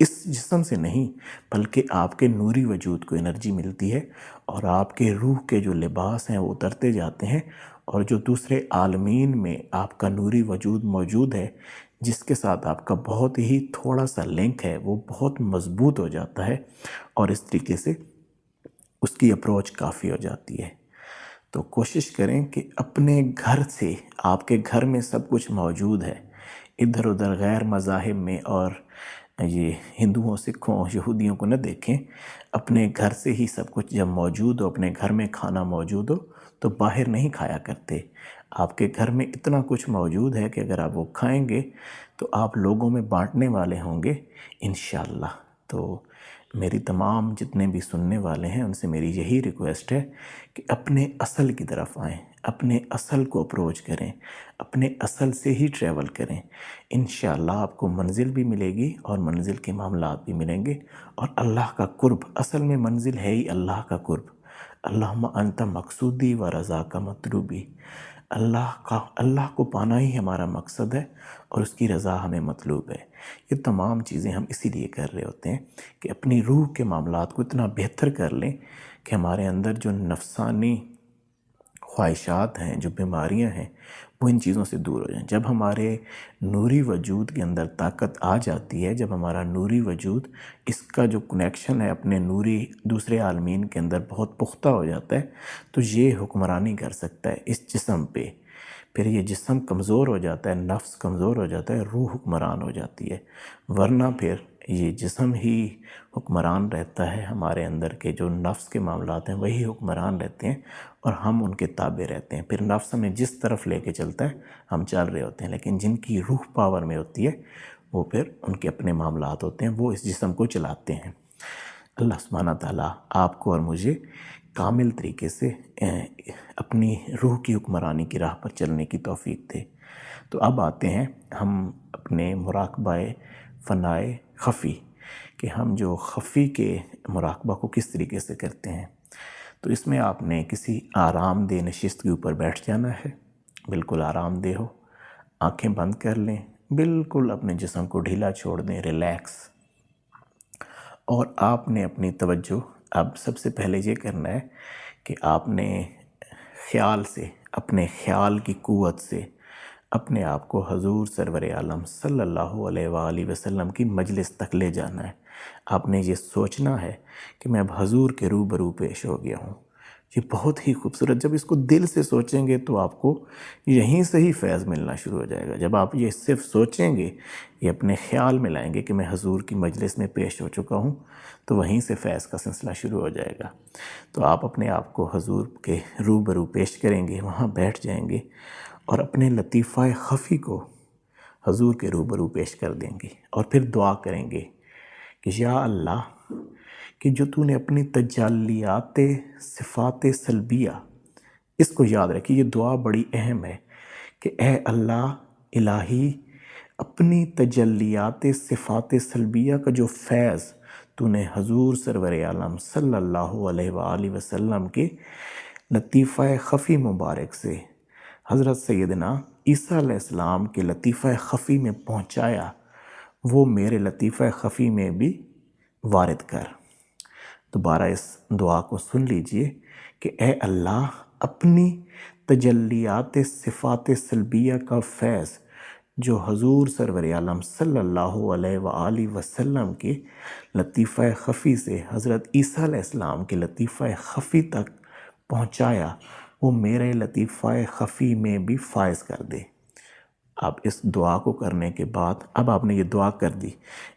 اس جسم سے نہیں بلکہ آپ کے نوری وجود کو انرجی ملتی ہے، اور آپ کے روح کے جو لباس ہیں وہ اترتے جاتے ہیں، اور جو دوسرے عالمین میں آپ کا نوری وجود موجود ہے جس کے ساتھ آپ کا بہت ہی تھوڑا سا لنک ہے وہ بہت مضبوط ہو جاتا ہے، اور اس طریقے سے اس کی اپروچ کافی ہو جاتی ہے۔ تو کوشش کریں کہ اپنے گھر سے، آپ کے گھر میں سب کچھ موجود ہے، ادھر ادھر غیر مذاہب میں اور یہ ہندوؤں سکھوں یہودیوں کو نہ دیکھیں، اپنے گھر سے ہی سب کچھ جب موجود ہو، اپنے گھر میں کھانا موجود ہو تو باہر نہیں کھایا کرتے۔ آپ کے گھر میں اتنا کچھ موجود ہے کہ اگر آپ وہ کھائیں گے تو آپ لوگوں میں بانٹنے والے ہوں گے انشاءاللہ۔ تو میری تمام جتنے بھی سننے والے ہیں ان سے میری یہی ریکویسٹ ہے کہ اپنے اصل کی طرف آئیں، اپنے اصل کو اپروچ کریں، اپنے اصل سے ہی ٹریول کریں، انشاءاللہ آپ کو منزل بھی ملے گی اور منزل کے معاملات بھی ملیں گے، اور اللہ کا قرب، اصل میں منزل ہے ہی اللہ کا قرب۔ اللہم انت مقصودی و رضا کا مطلوبی، اللہ کو پانا ہی ہمارا مقصد ہے اور اس کی رضا ہمیں مطلوب ہے۔ یہ تمام چیزیں ہم اسی لیے کر رہے ہوتے ہیں کہ اپنی روح کے معاملات کو اتنا بہتر کر لیں کہ ہمارے اندر جو نفسانی خواہشات ہیں، جو بیماریاں ہیں، وہ ان چیزوں سے دور ہو جائیں۔ جب ہمارے نوری وجود کے اندر طاقت آ جاتی ہے، جب ہمارا نوری وجود اس کا جو کنیکشن ہے اپنے نوری دوسرے عالمین کے اندر بہت پختہ ہو جاتا ہے، تو یہ حکمرانی کر سکتا ہے اس جسم پہ۔ پھر یہ جسم کمزور ہو جاتا ہے، نفس کمزور ہو جاتا ہے، روح حکمران ہو جاتی ہے، ورنہ پھر یہ جسم ہی حکمران رہتا ہے، ہمارے اندر کے جو نفس کے معاملات ہیں وہی حکمران رہتے ہیں اور ہم ان کے تابع رہتے ہیں۔ پھر نفس ہمیں جس طرف لے کے چلتا ہے ہم چل رہے ہوتے ہیں، لیکن جن کی روح پاور میں ہوتی ہے وہ پھر ان کے اپنے معاملات ہوتے ہیں، وہ اس جسم کو چلاتے ہیں۔ اللہ سبحانہ تعالیٰ آپ کو اور مجھے کامل طریقے سے اپنی روح کی حکمرانی کی راہ پر چلنے کی توفیق دے۔ تو اب آتے ہیں ہم اپنے مراقبہ فنائے خفی، کہ ہم جو خفی کے مراقبہ کو کس طریقے سے کرتے ہیں۔ تو اس میں آپ نے کسی آرام دہ نشست کے اوپر بیٹھ جانا ہے، بالکل آرام دہ ہو، آنکھیں بند کر لیں، بالکل اپنے جسم کو ڈھیلا چھوڑ دیں، ریلیکس، اور آپ نے اپنی توجہ اب سب سے پہلے یہ کرنا ہے کہ آپ نے خیال سے، اپنے خیال کی قوت سے اپنے آپ کو حضور سرور عالم صلی اللہ علیہ وآلہ وسلم کی مجلس تک لے جانا ہے۔ آپ نے یہ سوچنا ہے کہ میں اب حضور کے روبرو پیش ہو گیا ہوں۔ یہ بہت ہی خوبصورت، جب اس کو دل سے سوچیں گے تو آپ کو یہیں سے ہی فیض ملنا شروع ہو جائے گا۔ جب آپ یہ صرف سوچیں گے، یہ اپنے خیال میں لائیں گے کہ میں حضور کی مجلس میں پیش ہو چکا ہوں، تو وہیں سے فیض کا سلسلہ شروع ہو جائے گا۔ تو آپ اپنے آپ کو حضور کے روبرو پیش کریں گے، وہاں بیٹھ جائیں گے اور اپنے لطیفہ خفی کو حضور کے روبرو پیش کر دیں گے، اور پھر دعا کریں گے کہ یا اللہ، کہ جو تو نے اپنی تجلیات صفات سلبیہ، اس کو یاد رکھیے، یہ دعا بڑی اہم ہے کہ اے اللہ الہی، اپنی تجلیات صفات سلبیہ کا جو فیض تو نے حضور سرور عالم صلی اللہ علیہ وآلہ وسلم کے لطیفہ خفی مبارک سے حضرت سیدنا عیسیٰ علیہ السلام کے لطیفہ خفی میں پہنچایا، وہ میرے لطیفہ خفی میں بھی وارد کر۔ دوبارہ اس دعا کو سن لیجئے کہ اے اللہ، اپنی تجلیات صفات سلبیہ کا فیض جو حضور سرور عالم صلی اللہ علیہ وآلہ وسلم کے لطیفہ خفی سے حضرت عیسیٰ علیہ السلام کے لطیفہ خفی تک پہنچایا، وہ میرے لطیفہ خفی میں بھی فائز کر دے۔ آپ اس دعا کو کرنے کے بعد، اب آپ نے یہ دعا کر دی،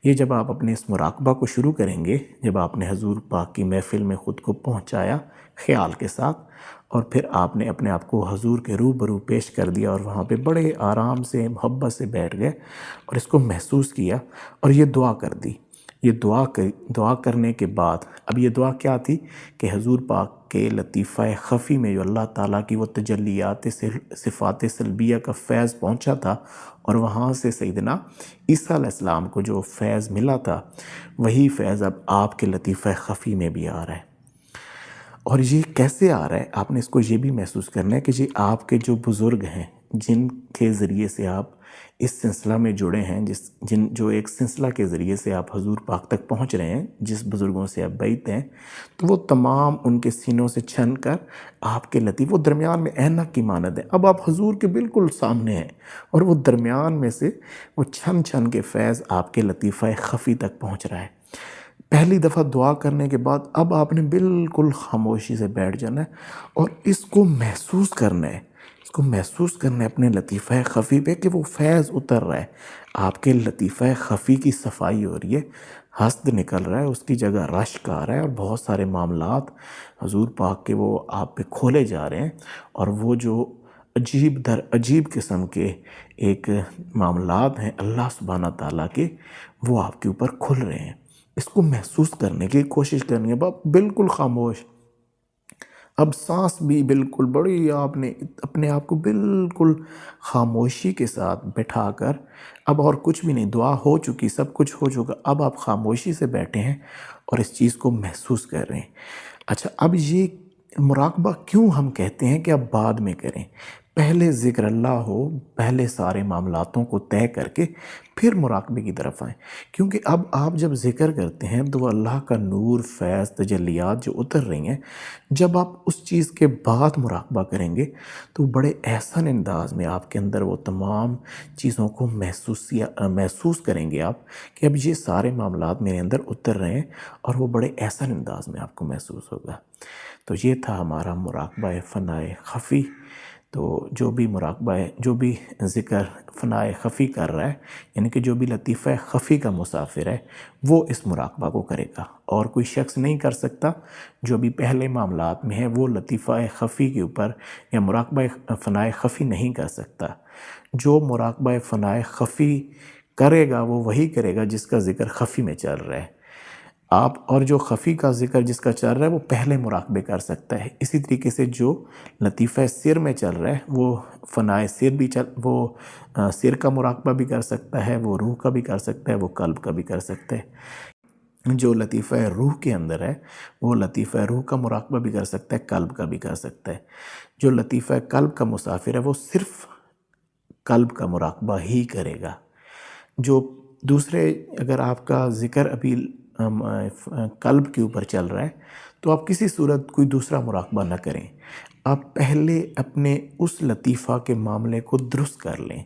یہ جب آپ اپنے اس مراقبہ کو شروع کریں گے، جب آپ نے حضور پاک کی محفل میں خود کو پہنچایا خیال کے ساتھ، اور پھر آپ نے اپنے آپ کو حضور کے روبرو پیش کر دیا اور وہاں پہ بڑے آرام سے محبت سے بیٹھ گئے اور اس کو محسوس کیا اور یہ دعا کر دی۔ یہ دعا کرنے کے بعد، اب یہ دعا کیا تھی کہ حضور پاک کے لطیفہ خفی میں جو اللہ تعالیٰ کی وہ تجلیات صفات سلبیہ کا فیض پہنچا تھا، اور وہاں سے سیدنا عیسیٰ علیہ السلام کو جو فیض ملا تھا، وہی فیض اب آپ کے لطیفہ خفی میں بھی آ رہا ہے۔ اور یہ کیسے آ رہا ہے؟ آپ نے اس کو یہ بھی محسوس کرنا ہے کہ یہ آپ کے جو بزرگ ہیں، جن کے ذریعے سے آپ اس سلسلہ میں جڑے ہیں، جو ایک سلسلہ کے ذریعے سے آپ حضور پاک تک پہنچ رہے ہیں، جس بزرگوں سے آپ بیعت ہیں، تو وہ تمام ان کے سینوں سے چھن کر آپ کے لطیف، وہ درمیان میں اینک کی مانند ہے، اب آپ حضور کے بالکل سامنے ہیں، اور وہ درمیان میں سے وہ چھن چھن کے فیض آپ کے لطیفہ خفی تک پہنچ رہا ہے۔ پہلی دفعہ دعا کرنے کے بعد اب آپ نے بالکل خاموشی سے بیٹھ جانا ہے اور اس کو محسوس کرنا ہے، اس کو محسوس کرنا ہے اپنے لطیفہ خفی پہ کہ وہ فیض اتر رہا ہے، آپ کے لطیفہ خفی کی صفائی ہو رہی ہے، ہست نکل رہا ہے، اس کی جگہ رشک آ رہا ہے، اور بہت سارے معاملات حضور پاک کے وہ آپ پہ کھولے جا رہے ہیں، اور وہ جو عجیب در عجیب قسم کے ایک معاملات ہیں اللہ سبحانہ تعالیٰ کے، وہ آپ کے اوپر کھل رہے ہیں۔ اس کو محسوس کرنے کی کوشش کرنی ہے، بالکل خاموش، اب سانس بھی بالکل بڑی، آپ نے اپنے آپ کو بالکل خاموشی کے ساتھ بٹھا کر، اب اور کچھ بھی نہیں، دعا ہو چکی، سب کچھ ہو چکا، اب آپ خاموشی سے بیٹھے ہیں اور اس چیز کو محسوس کر رہے ہیں۔ اچھا، اب یہ مراقبہ کیوں ہم کہتے ہیں کہ اب بعد میں کریں؟ پہلے ذکر اللہ ہو، پہلے سارے معاملاتوں کو طے کر کے پھر مراقبے کی طرف آئیں، کیونکہ اب آپ جب ذکر کرتے ہیں تو وہ اللہ کا نور، فیض، تجلیات جو اتر رہی ہیں، جب آپ اس چیز کے بعد مراقبہ کریں گے تو بڑے احسن انداز میں آپ کے اندر وہ تمام چیزوں کو محسوس کریں گے آپ کہ اب یہ سارے معاملات میرے اندر اتر رہے ہیں، اور وہ بڑے احسن انداز میں آپ کو محسوس ہوگا۔ تو یہ تھا ہمارا مراقبہ فنائے خفی۔ تو جو بھی مراقبہ ہے، جو بھی ذکر فنائے خفی کر رہا ہے، یعنی کہ جو بھی لطیفہ خفی کا مسافر ہے، وہ اس مراقبہ کو کرے گا، اور کوئی شخص نہیں کر سکتا جو بھی پہلے معاملات میں ہے، وہ لطیفہ خفی کے اوپر یا مراقبہ فنائے خفی نہیں کر سکتا۔ جو مراقبہ فنائے خفی کرے گا وہ وہی کرے گا جس کا ذکر خفی میں چل رہا ہے، آپ، اور جو خفی کا ذکر جس کا چل رہا ہے وہ پہلے مراقبے کر سکتا ہے۔ اسی طریقے سے جو لطیفہ سر میں چل رہا ہے وہ فنائے سر بھی وہ سر کا مراقبہ بھی کر سکتا ہے، وہ روح کا بھی کر سکتا ہے، وہ قلب کا بھی کر سکتا ہے۔ جو لطیفہ روح کے اندر ہے وہ لطیفہ روح کا مراقبہ بھی کر سکتا ہے، قلب کا بھی کر سکتا ہے۔ جو لطیفہ قلب کا مسافر ہے وہ صرف قلب کا مراقبہ ہی کرے گا۔ جو دوسرے، اگر آپ کا ذکر ابھی قلب کے اوپر چل رہا ہے تو آپ کسی صورت کوئی دوسرا مراقبہ نہ کریں، آپ پہلے اپنے اس لطیفہ کے معاملے کو درست کر لیں۔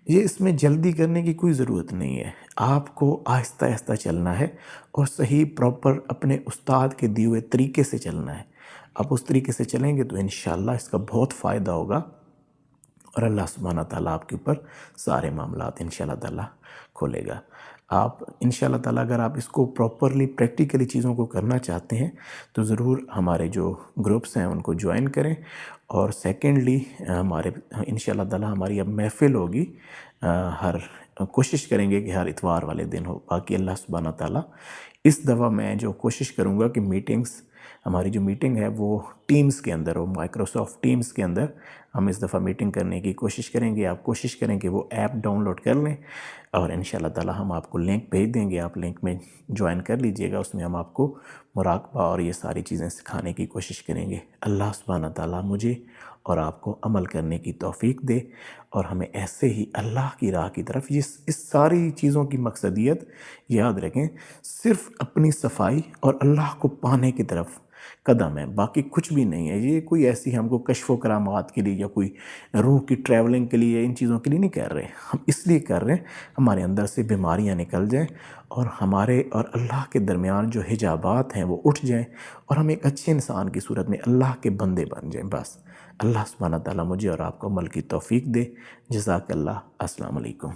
یہ اس میں جلدی کرنے کی کوئی ضرورت نہیں ہے، آپ کو آہستہ آہستہ چلنا ہے اور صحیح پراپر اپنے استاد کے دیے ہوئے طریقے سے چلنا ہے۔ آپ اس طریقے سے چلیں گے تو انشاءاللہ اس کا بہت فائدہ ہوگا، اور اللہ سبحانہ تعالیٰ آپ کے اوپر سارے معاملات انشاءاللہ تعالیٰ کھولے گا۔ آپ انشاءاللہ تعالیٰ اگر آپ اس کو پراپرلی پریکٹیکلی چیزوں کو کرنا چاہتے ہیں تو ضرور ہمارے جو گروپس ہیں ان کو جوائن کریں، اور سیکنڈلی ہمارے انشاءاللہ تعالیٰ ہماری اب محفل ہوگی، کوشش کریں گے کہ ہر اتوار والے دن ہو۔ باقی اللہ سبحانہ تعالیٰ، اس دفعہ میں جو کوشش کروں گا کہ ہماری جو میٹنگ ہے وہ ٹیمز کے اندر ہو، مائکروسافٹ ٹیمز کے اندر ہم اس دفعہ میٹنگ کرنے کی کوشش کریں گے۔ آپ کوشش کریں کہ وہ ایپ ڈاؤن لوڈ کر لیں، اور انشاءاللہ تعالیٰ ہم آپ کو لنک بھیج دیں گے، آپ لنک میں جوائن کر لیجئے گا، اس میں ہم آپ کو مراقبہ اور یہ ساری چیزیں سکھانے کی کوشش کریں گے۔ اللہ سبحانہ تعالیٰ مجھے اور آپ کو عمل کرنے کی توفیق دے، اور ہمیں ایسے ہی اللہ کی راہ کی طرف، اس ساری چیزوں کی مقصدیت یاد رکھیں، صرف اپنی صفائی اور اللہ کو پانے کی طرف قدم ہے، باقی کچھ بھی نہیں ہے۔ یہ کوئی ایسی ہم کو کشف و کرامات کے لیے یا کوئی روح کی ٹریولنگ کے لیے، ان چیزوں کے لیے نہیں کر رہے، ہم اس لیے کر رہے ہیں ہمارے اندر سے بیماریاں نکل جائیں، اور ہمارے اور اللہ کے درمیان جو حجابات ہیں وہ اٹھ جائیں، اور ہم ایک اچھے انسان کی صورت میں اللہ کے بندے بن جائیں۔ بس اللہ سبحانہ تعالیٰ مجھے اور آپ کو عمل کی توفیق دے۔ جزاک اللہ۔ السلام علیکم۔